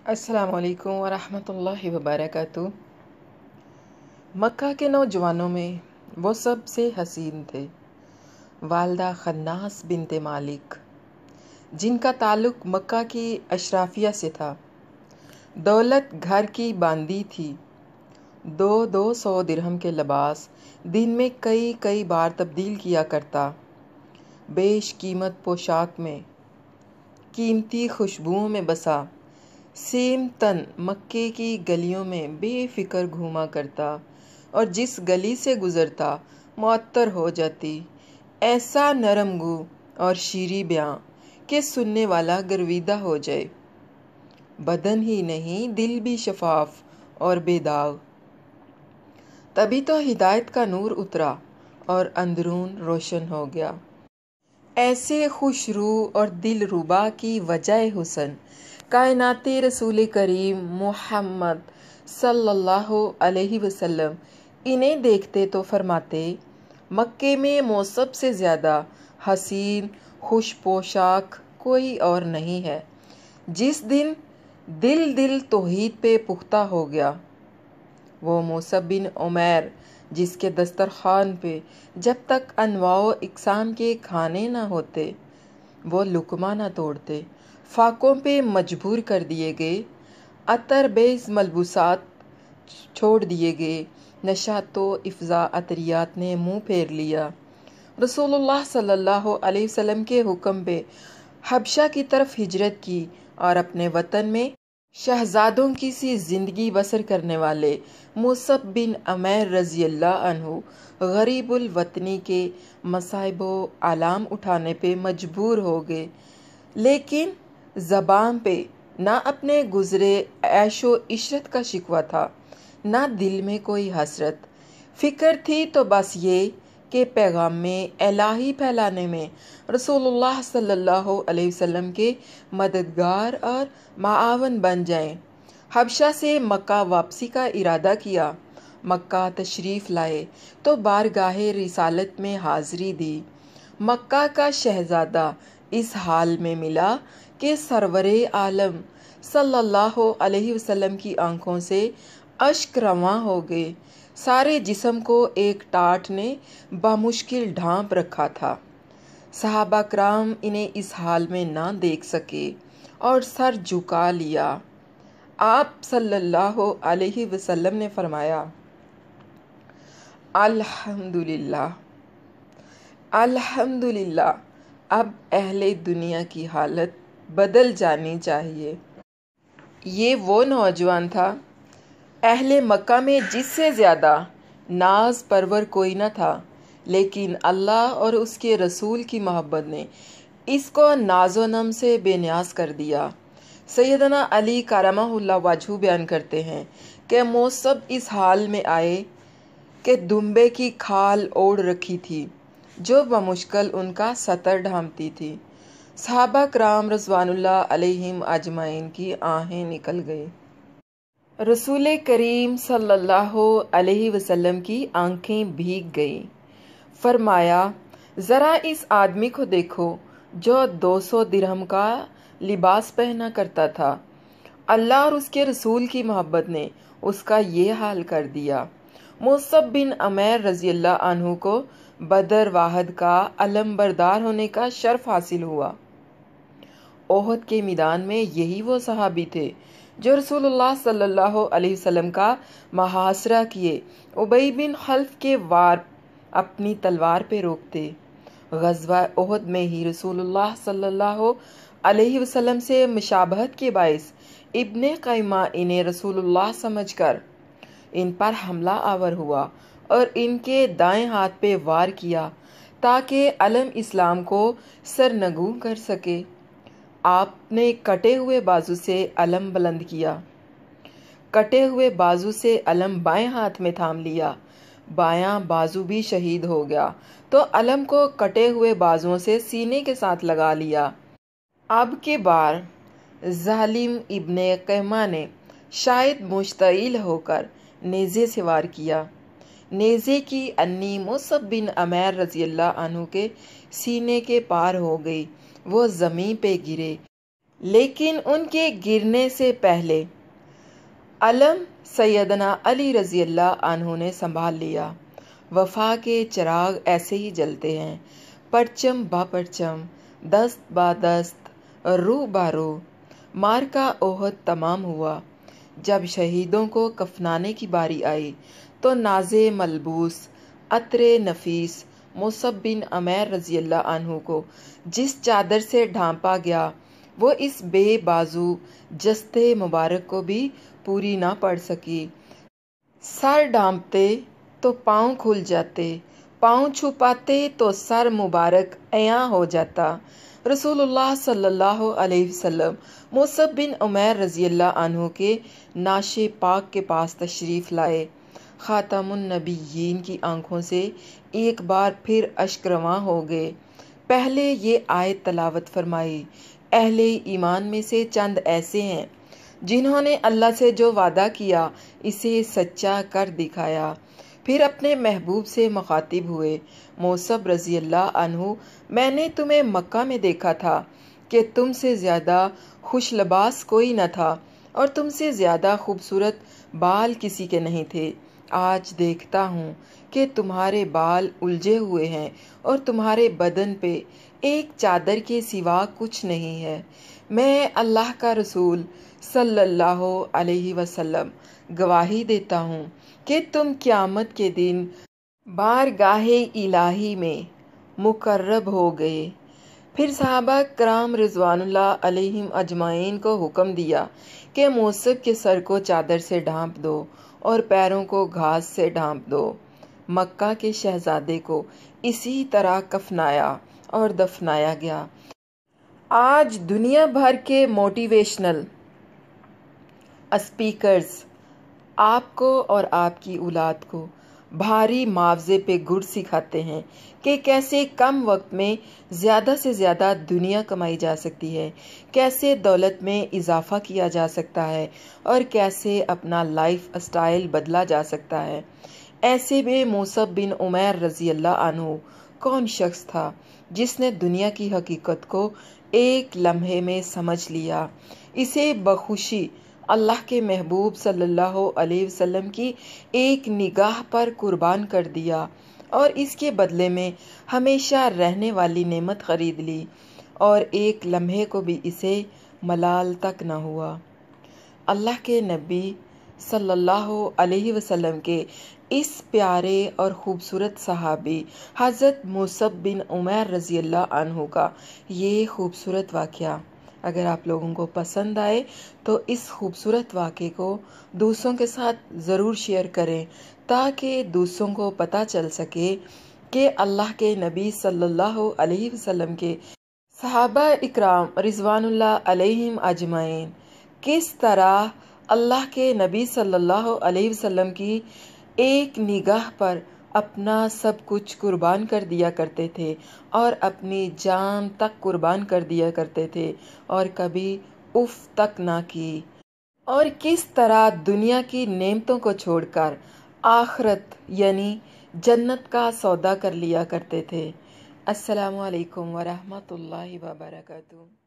السلام علیکم ورحمۃ اللہ وبرکاتہ۔ مکہ کے نوجوانوں میں وہ سب سے حسین تھے والدہ خناس بنت مالک، جن کا تعلق مکہ کی اشرافیہ سے تھا۔ دولت گھر کی باندھی تھی، 200 درہم کے لباس دن میں کئی بار تبدیل کیا کرتا، بیش قیمت پوشاک میں، قیمتی خوشبوؤں میں بسا، سیم تن مکے کی گلیوں میں بے فکر گھوما کرتا اور جس گلی سے گزرتا معطر ہو جاتی، ایسا نرم گو اور شیریں بیاں کہ سننے والا گرویدہ ہو جائے، بدن ہی نہیں دل بھی شفاف اور بے داغ۔ تبھی تو ہدایت کا نور اترا اور اندرون روشن ہو گیا۔ ایسے خوش رو اور دل ربا کی وجہ حسن کائناتی رسول کریم محمد صلی اللہ علیہ وسلم انہیں دیکھتے تو فرماتے، مکے میں مجھ سب سے زیادہ حسین خوش پوشاک کوئی اور نہیں ہے۔ جس دن دل توحید پہ پختہ ہو گیا، وہ مصعب بن عمیر جس کے دسترخوان پہ جب تک انواع و اقسام کے کھانے نہ ہوتے وہ لقمہ نہ توڑتے، فاقوں پہ مجبور کر دیے گئے، عطر بیز ملبوسات چھوڑ دیے گئے، نشاط و افزا عطریات نے منہ پھیر لیا، رسول اللہ صلی اللہ علیہ وسلم کے حکم پہ حبشہ کی طرف ہجرت کی اور اپنے وطن میں شہزادوں کی سی زندگی بسر کرنے والے مصعب بن عمیر رضی اللہ عنہ غریب الوطنی کے مصائب و آلام اٹھانے پہ مجبور ہو گئے، لیکن زبان پہ نہ اپنے گزرے عیش و عشرت کا شکوہ تھا، نہ دل میں کوئی حسرت۔ فکر تھی تو بس یہ کہ پیغام میں الہی پھیلانے میں رسول اللہ صلی اللہ علیہ وسلم کے مددگار اور معاون بن جائیں۔ حبشہ سے مکہ واپسی کا ارادہ کیا، مکہ تشریف لائے تو بارگاہ رسالت میں حاضری دی۔ مکہ کا شہزادہ اس حال میں ملا کہ سرور عالم صلی اللہ علیہ وسلم کی آنکھوں سے اشک رواں ہو گئے، سارے جسم کو ایک ٹاٹ نے بامشکل ڈھانپ رکھا تھا۔ صحابہ کرام انہیں اس حال میں نہ دیکھ سکے اور سر جھکا لیا۔ آپ صلی اللہ علیہ وسلم نے فرمایا، الحمدللہ، الحمدللہ، اب اہل دنیا کی حالت بدل جانی چاہیے۔ یہ وہ نوجوان تھا اہل مکہ میں جس سے زیادہ ناز پرور کوئی نہ تھا، لیکن اللہ اور اس کے رسول کی محبت نے اس کو ناز و نم سے بے نیاز کر دیا۔ سیدنا علی کرمہ اللہ وجہہ بیان کرتے ہیں کہ مصعب اس حال میں آئے کہ دمبے کی کھال اوڑھ رکھی تھی جو بمشکل ان کا سطر ڈھانپتی تھی۔ صحابہ کرام رضوان اللہ علیہم اجمعین کی آہیں نکل گئی۔ رسول کریم صلی اللہ علیہ وسلم کی آنکھیں بھیگ گئیں۔ فرمایا، ذرا اس آدمی کو دیکھو جو 200 درہم کا لباس پہنا کرتا تھا، اللہ اور اس کے رسول کی محبت نے اس کا یہ حال کر دیا۔ مصعب بن عمیر رضی اللہ عنہ کو بدر واحد کا علم بردار ہونے کا شرف حاصل ہوا۔ احد کے میدان میں یہی وہ صحابی تھے جو رسول اللہ صلی اللہ علیہ وسلم کا محاصرہ کیے ابی بن خلف کے وار اپنی تلوار پہ روکتے۔ غزوہ احد میں ہی رسول اللہ صلی اللہ علیہ وسلم سے مشابہت کے باعث ابن قیمہ انہیں رسول اللہ سمجھ کر ان پر حملہ آور ہوا اور ان کے دائیں ہاتھ پہ وار کیا تاکہ علم اسلام کو سرنگوں کر سکے۔ آپ نے کٹے ہوئے بازو سے علم بلند کیا، کٹے ہوئے بازو سے علم بائیں ہاتھ میں تھام لیا، بایاں بازو بھی شہید ہو گیا تو علم کو کٹے ہوئے بازوؤں سے سینے کے ساتھ لگا لیا۔ اب کے بار ظالم ابن قیمہ نے شاید مشتعل ہو کر نیزے سے وار کیا، نیزے کی انی مصعب بن عمیر رضی اللہ عنہ کے سینے کے پار ہو گئی، وہ زمین پہ گرے، لیکن ان کے گرنے سے پہلے علم سیدنا علی رضی اللہ عنہ نے سنبھال لیا۔ وفا کے چراغ ایسے ہی جلتے ہیں، پرچم با پرچم، دست با دست، روح با روح۔ معرکہ احد تمام ہوا۔ جب شہیدوں کو کفنانے کی باری آئی تو ناز ملبوس، عطر نفیس مصعب بن عمیر رضی اللہ عنہ کو جس چادر سے ڈھانپا گیا وہ اس بے بازو جستے مبارک کو بھی پوری نہ پڑ سکی۔ سر ڈھانپتے تو پاؤں کھل جاتے، پاؤں چھپاتے تو سر مبارک عیاں ہو جاتا۔ رسول اللہ صلی اللہ علیہ وسلم مصعب بن عمیر رضی اللہ عنہ کے نعش پاک کے پاس تشریف لائے۔ خاتم النبیین کی آنکھوں سے ایک بار پھر اشک رواں ہو گئے۔ پہلے یہ آیت تلاوت فرمائی: اہل ایمان میں سے چند ایسے ہیں جنہوں نے اللہ سے جو وعدہ کیا اسے سچا کر دکھایا۔ پھر اپنے محبوب سے مخاطب ہوئے: مصعب رضی اللہ عنہ، میں نے تمہیں مکہ میں دیکھا تھا کہ تم سے زیادہ خوش لباس کوئی نہ تھا اور تم سے زیادہ خوبصورت بال کسی کے نہیں تھے۔ آج دیکھتا ہوں کہ تمہارے بال الجھے ہوئے ہیں اور تمہارے بدن پہ ایک چادر کے سوا کچھ نہیں ہے۔ میں اللہ کا رسول صلی اللہ علیہ وسلم گواہی دیتا ہوں کہ تم قیامت کے دن بارگاہ الہی میں مقرب ہو گئے۔ پھر صحابہ کرام رضوان اللہ علیہم اجمعین کو حکم دیا کہ مصعب کے سر کو چادر سے ڈھانپ دو اور پیروں کو گھاس سے ڈھانپ دو۔ مکہ کے شہزادے کو اسی طرح کفنایا اور دفنایا گیا۔ آج دنیا بھر کے موٹیویشنل اسپیکرز آپ کو اور آپ کی اولاد کو بھاری معاوضے پہ گر سکھاتے ہیں کہ کیسے کم وقت میں زیادہ سے زیادہ دنیا کمائی جا سکتی ہے، کیسے دولت میں اضافہ کیا جا سکتا ہے اور کیسے اپنا لائف اسٹائل بدلا جا سکتا ہے۔ ایسے میں مصعب بن عمیر رضی اللہ عنہ کون شخص تھا جس نے دنیا کی حقیقت کو ایک لمحے میں سمجھ لیا، اسے بخوشی اللہ کے محبوب صلی اللہ علیہ وسلم کی ایک نگاہ پر قربان کر دیا اور اس کے بدلے میں ہمیشہ رہنے والی نعمت خرید لی، اور ایک لمحے کو بھی اسے ملال تک نہ ہوا۔ اللہ کے نبی صلی اللہ علیہ وسلم کے اس پیارے اور خوبصورت صحابی حضرت مصعب بن عمیر رضی اللہ عنہ کا یہ خوبصورت واقعہ اگر آپ لوگوں کو پسند آئے تو اس خوبصورت واقعے کو دوسروں کے ساتھ ضرور شیئر کریں تاکہ دوسروں کو پتہ چل سکے کہ اللہ کے نبی صلی اللہ علیہ وسلم کے صحابہ اکرام رضوان اللہ علیہم اجمعین کس طرح اللہ کے نبی صلی اللہ علیہ وسلم کی ایک نگاہ پر اپنا سب کچھ قربان کر دیا کرتے تھے اور اپنی جان تک قربان کر دیا کرتے تھے اور کبھی اف تک نہ کی، اور کس طرح دنیا کی نعمتوں کو چھوڑ کر آخرت یعنی جنت کا سودا کر لیا کرتے تھے۔ السلام علیکم ورحمۃ اللہ وبرکاتہ۔